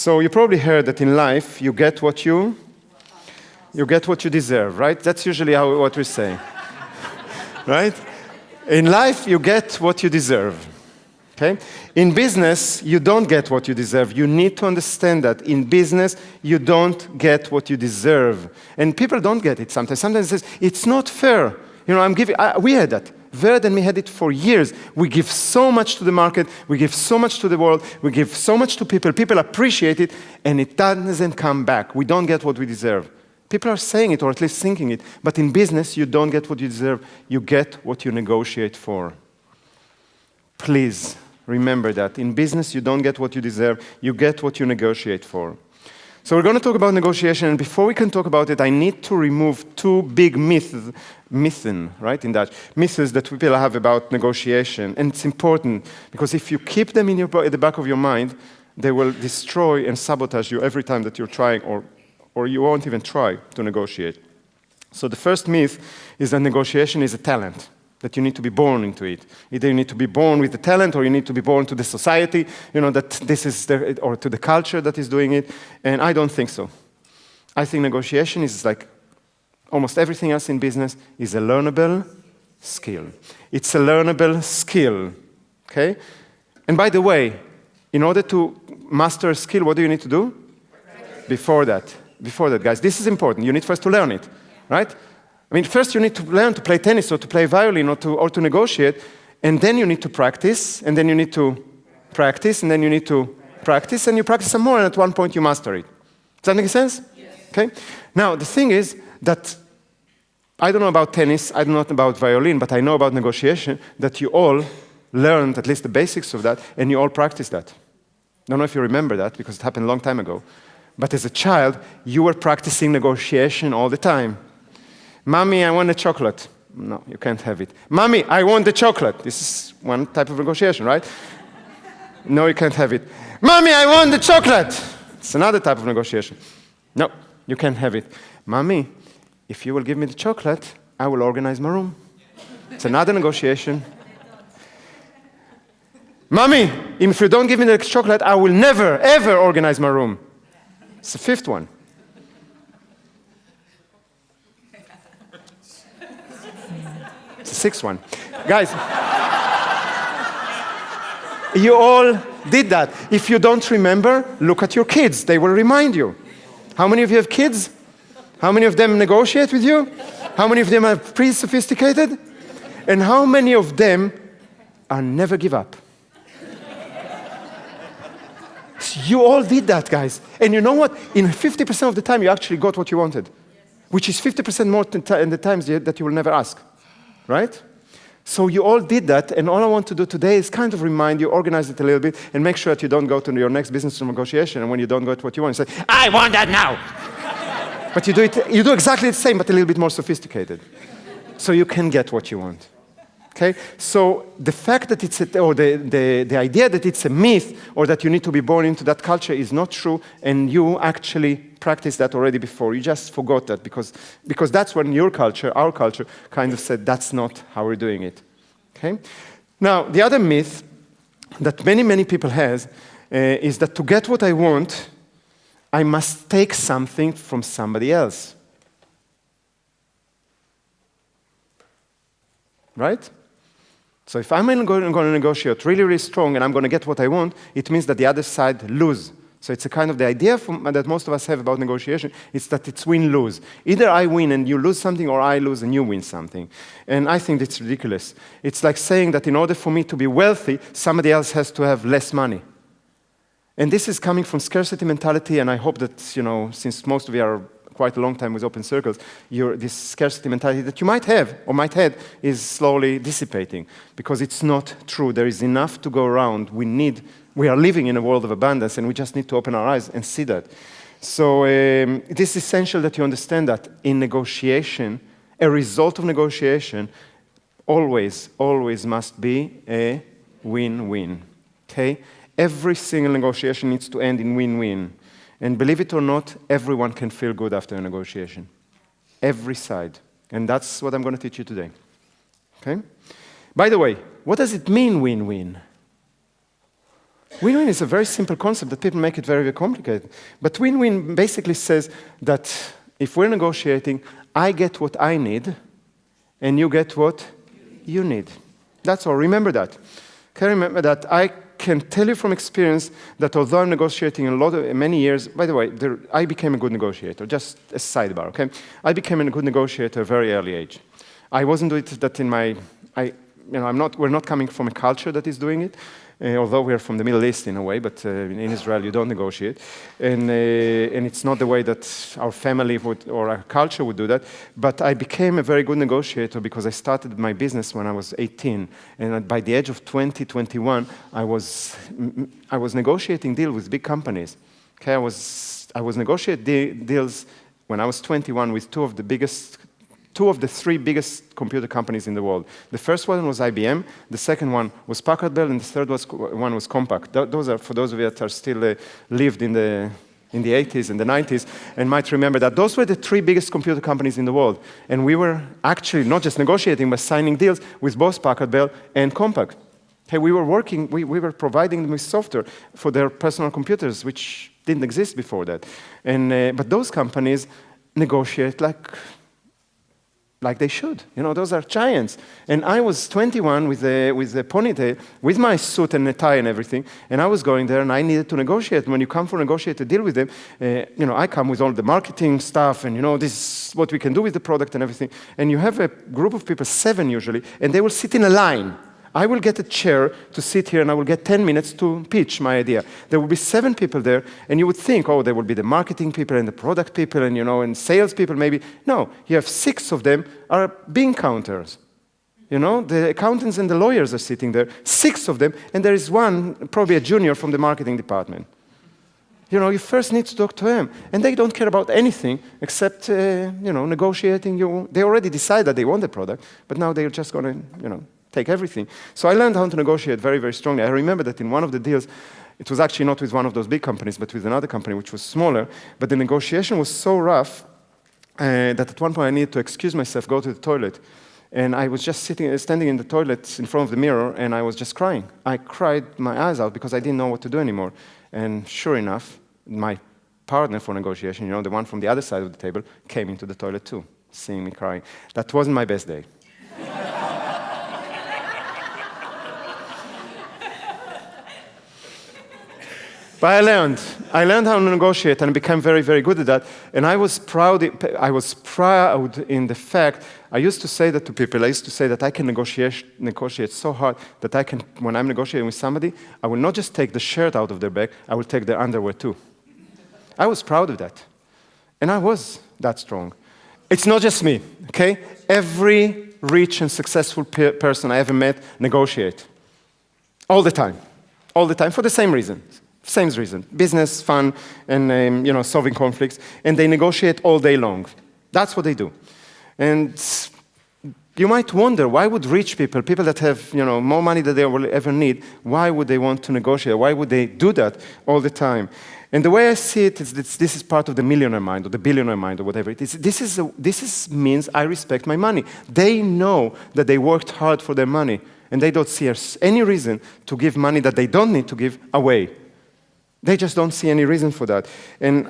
So you probably heard that in life, you get what you deserve, right? That's usually what we say, right? In life, you get what you deserve, okay? In business, you don't get what you deserve. You need to understand that in business, you don't get what you deserve. And people don't get it sometimes. Sometimes it says, it's not fair. You know, we had that. Verd and me had it for years. We give so much to the market, we give so much to the world, we give so much to people. People appreciate it, and it doesn't come back. We don't get what we deserve. People are saying it, or at least thinking it, but in business, you don't get what you deserve. You get what you negotiate for. Please remember that. In business, you don't get what you deserve. You get what you negotiate for. So we're going to talk about negotiation, and before we can talk about it, I need to remove two big mythen, right, in Dutch, myths that people have about negotiation. And it's important, because if you keep them at the back of your mind, they will destroy and sabotage you every time that you're trying, or you won't even try to negotiate. So the first myth is that negotiation is a talent, that you need to be born into it. Either you need to be born with the talent, or you need to be born to the society, you know, that this is or to the culture that is doing it. And I don't think so. I think negotiation is like almost everything else in business is a learnable skill. It's a learnable skill, okay? And by the way, in order to master a skill, what do you need to do? Before that, guys, this is important. You need first to learn it, right? I mean, first you need to learn to play tennis or to play violin or to negotiate, and then you need to practice, and then you need to practice, and then you need to practice, and you practice some more, and at one point you master it. Does that make sense? Yes. Okay? Now, the thing is that I don't know about tennis, I don't know about violin, but I know about negotiation, that you all learned at least the basics of that, and you all practice that. I don't know if you remember that, because it happened a long time ago. But as a child, you were practicing negotiation all the time. Mommy, I want a chocolate. No, you can't have it. Mommy, I want the chocolate. This is one type of negotiation, right? No, you can't have it. Mommy, I want the chocolate. It's another type of negotiation. No, you can't have it. Mommy, if you will give me the chocolate, I will organize my room. It's another negotiation. Mommy, if you don't give me the chocolate, I will never, ever organize my room. It's the fifth one. It's the sixth one. Guys, you all did that. If you don't remember, look at your kids. They will remind you. How many of you have kids? How many of them negotiate with you? How many of them are pretty sophisticated? And how many of them are never give up? You all did that, guys. And you know what? In 50% of the time, you actually got what you wanted, which is 50% more than the times that you will never ask, right? So you all did that, and all I want to do today is kind of remind you, organize it a little bit, and make sure that you don't go to your next business negotiation, and when you don't get what you want, you say, I want that now! But you do exactly the same, but a little bit more sophisticated, so you can get what you want. Okay? So the fact that it's the idea that it's a myth or that you need to be born into that culture is not true, and you actually practiced that already before. You just forgot that because that's when your culture, our culture, kind of said that's not how we're doing it. Okay? Now, the other myth that many, many people have is that to get what I want, I must take something from somebody else. Right? So if I'm going to negotiate really, really strong and I'm going to get what I want, it means that the other side lose. So it's a kind of the idea that most of us have about negotiation, is that it's win-lose. Either I win and you lose something, or I lose and you win something. And I think it's ridiculous. It's like saying that in order for me to be wealthy, somebody else has to have less money. And this is coming from scarcity mentality, and I hope that, you know, since most of you are quite a long time with Open Circles, this scarcity mentality that you might have or might have is slowly dissipating, because it's not true. There is enough to go around. We are living in a world of abundance, and we just need to open our eyes and see that. So it is essential that you understand that in negotiation, a result of negotiation always must be a win-win. Okay? Every single negotiation needs to end in win-win. And believe it or not, everyone can feel good after a negotiation. Every side. And that's what I'm going to teach you today. Okay? By the way, what does it mean, win-win? Win-win is a very simple concept that people make it very, very complicated. But win-win basically says that if we're negotiating, I get what I need, and you get what you need. That's all. Remember that. Okay, remember that. I can tell you from experience that although I'm negotiating many years, by the way, I became a good negotiator, just a sidebar, okay? I became a good negotiator at a very early age. I wasn't doing that in my, we're not coming from a culture that is doing it, although we are from the Middle East in a way, but in Israel you don't negotiate. And it's not the way that our family would, or our culture would do that. But I became a very good negotiator because I started my business when I was 18. And by the age of 20, 21, I was negotiating deals with big companies. Okay, I was negotiating deals when I was 21 with two of the three biggest computer companies in the world. The first one was IBM, the second one was Packard Bell, and the third one was Compaq. Those are, for those of you that are still lived in the 80s and the 90s, and might remember that those were the three biggest computer companies in the world. And we were actually not just negotiating, but signing deals with both Packard Bell and Compaq. Hey, we were working, we were providing them with software for their personal computers, which didn't exist before that. And but those companies negotiate like they should. Those are giants. And I was 21 with a ponytail, with my suit and a tie and everything, and I was going there and I needed to negotiate. When you come for negotiate a deal with them, I come with all the marketing stuff and, this is what we can do with the product and everything. And you have a group of people, 7 usually, and they will sit in a line. I will get a chair to sit here and I will get 10 minutes to pitch my idea. There will be 7 people there, and you would think, oh, there will be the marketing people and the product people and, and sales people maybe. No, you have 6 of them are bean counters. The accountants and the lawyers are sitting there, 6 of them, and there is one, probably a junior from the marketing department. You first need to talk to them, and they don't care about anything except, negotiating. They already decide that they want the product, but now they're just going to, take everything. So I learned how to negotiate very, very strongly. I remember that in one of the deals, it was actually not with one of those big companies, but with another company which was smaller, but the negotiation was so rough that at one point I needed to excuse myself, go to the toilet. And I was just standing in the toilet in front of the mirror, and I was just crying. I cried my eyes out because I didn't know what to do anymore. And sure enough, my partner for negotiation, the one from the other side of the table, came into the toilet too, seeing me crying. That wasn't my best day. But I learned how to negotiate and became very, very good at that. And I was proud in the fact, I used to say that to people, I used to say that I can negotiate so hard that I can, when I'm negotiating with somebody, I will not just take the shirt out of their bag, I will take their underwear too. I was proud of that. And I was that strong. It's not just me, okay? Every rich and successful person I ever met negotiate. All the time, for the same reason. Same reason, business, fun, and solving conflicts, and they negotiate all day long. That's what they do. And you might wonder, why would rich people that have more money than they will ever need, why would they want to negotiate? Why would they do that all the time? And the way I see it is this is part of the millionaire mind or the billionaire mind or whatever it is. This means I respect my money. They know that they worked hard for their money, and they don't see any reason to give money that they don't need to give away. They just don't see any reason for that. And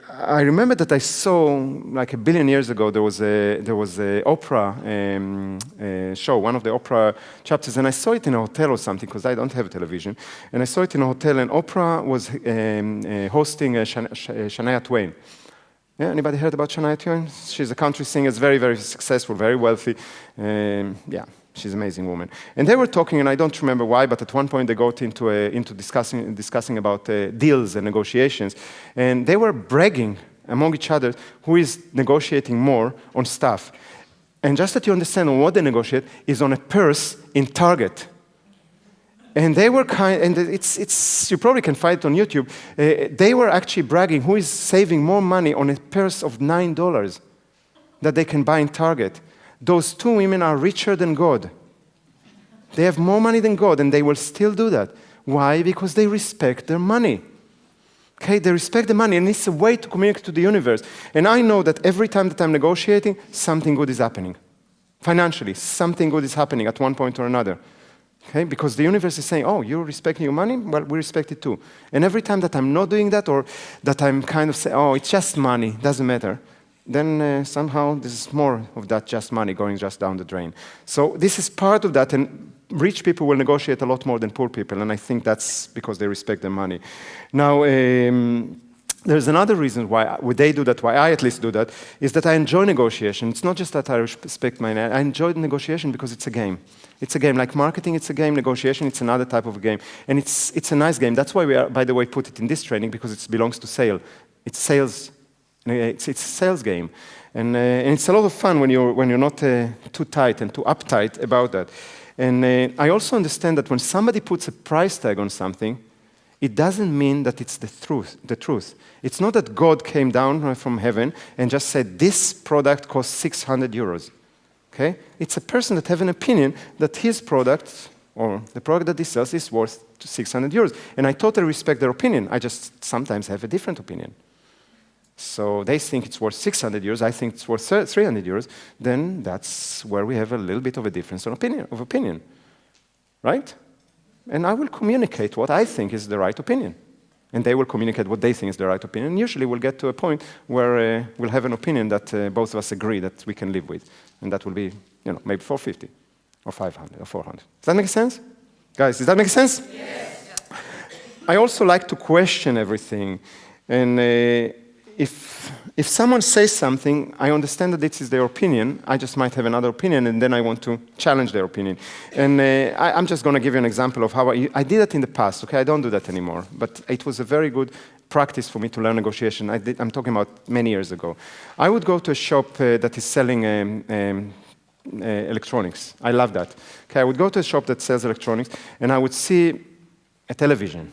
I remember that I saw, like 1 billion years ago, there was a opera show, one of the opera chapters, and I saw it in a hotel or something, because I don't have a television. And I saw it in a hotel, and Oprah was hosting Shania Twain. Yeah, anybody heard about Shania Twain? She's a country singer, very, very successful, very wealthy. Yeah. She's an amazing woman. And they were talking, and I don't remember why, but at one point they got into discussing about deals and negotiations. And they were bragging among each other who is negotiating more on stuff. And just that you understand on what they negotiate is on a purse in Target. And they were and you probably can find it on YouTube. They were actually bragging who is saving more money on a purse of $9 that they can buy in Target. Those 2 women are richer than God. They have more money than God, and they will still do that. Why? Because they respect their money. Okay, they respect the money, and it's a way to communicate to the universe. And I know that every time that I'm negotiating, something good is happening. Financially, something good is happening at one point or another. Okay? Because the universe is saying, oh, you're respecting your money? Well, we respect it too. And every time that I'm not doing that, or that I'm kind of saying, oh, it's just money, doesn't matter, then somehow there's more of that just money going just down the drain. So this is part of that, and rich people will negotiate a lot more than poor people, and I think that's because they respect their money. Now, there's another reason why they do that, why I at least do that, is that I enjoy negotiation. It's not just that I respect money. I enjoy negotiation because it's a game. It's a game. Like marketing, it's a game. Negotiation, it's another type of a game. And it's a nice game. That's why we are, by the way, put it in this training, because it belongs to sale. It's sales. It's a sales game. And it's a lot of fun when you're not too tight and too uptight about that. And I also understand that when somebody puts a price tag on something, it doesn't mean that it's the truth. It's not that God came down from heaven and just said, this product costs 600 euros. Okay? It's a person that has an opinion that his product, or the product that he sells, is worth 600 euros. And I totally respect their opinion. I just sometimes have a different opinion. So they think it's worth 600 euros, I think it's worth 300 euros, then that's where we have a little bit of a difference of opinion. Right? And I will communicate what I think is the right opinion. And they will communicate what they think is the right opinion. And usually we'll get to a point where we'll have an opinion that both of us agree that we can live with. And that will be, maybe 450 or 500 or 400. Does that make sense? Guys, does that make sense? Yes. I also like to question everything. And if someone says something, I understand that this is their opinion. I just might have another opinion, and then I want to challenge their opinion. And I'm just going to give you an example of how I did that in the past. Okay, I don't do that anymore. But it was a very good practice for me to learn negotiation. I'm talking about many years ago. I would go to a shop that is selling electronics. I love that. Okay, I would go to a shop that sells electronics, and I would see a television.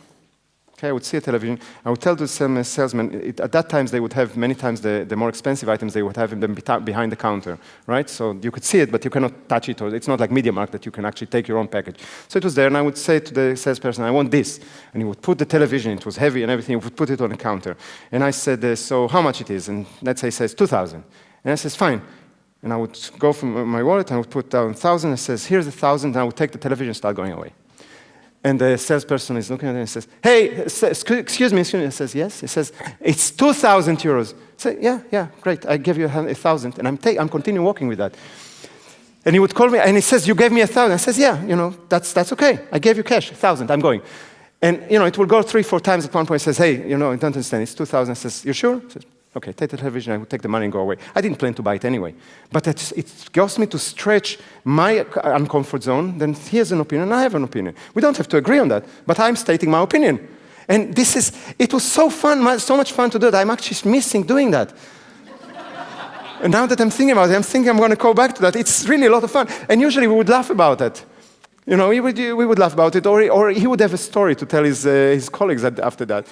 Okay, I would see a television. I would tell the salesman, at that time they would have, many times the more expensive items, they would have them behind the counter, right? So you could see it, but you cannot touch it, or it's not like MediaMarkt that you can actually take your own package. So it was there, and I would say to the salesperson, I want this. And he would put the television, it was heavy and everything, he would put it on the counter. And I said, so how much it is? And let's say he says 2,000. And I says, fine. And I would go from my wallet, and I would put down 1,000, and says, here's 1,000, and I would take the television and start going away. And the salesperson is looking at it and says, hey, excuse me. He says, yes. He says, it's 2,000 euros. I say, yeah, great. I gave you 1,000. And I'm continuing walking with that. And he would call me, and he says, you gave me 1,000. I says, yeah, that's okay. I gave you cash, 1,000. I'm going. And, it will go 3-4 times at one point. He says, hey, I don't understand. It's 2,000. I says, you sure? He says, okay, take the television. I would take the money and go away. I didn't plan to buy it anyway. But it goes me to stretch my uncomfort zone. Then he has an opinion, and I have an opinion. We don't have to agree on that, but I'm stating my opinion. And it was so fun, so much fun to do that. I'm actually missing doing that. And now that I'm thinking about it, I'm thinking I'm going to go back to that. It's really a lot of fun. And usually we would laugh about it. We would laugh about it, or he would have a story to tell his colleagues after that.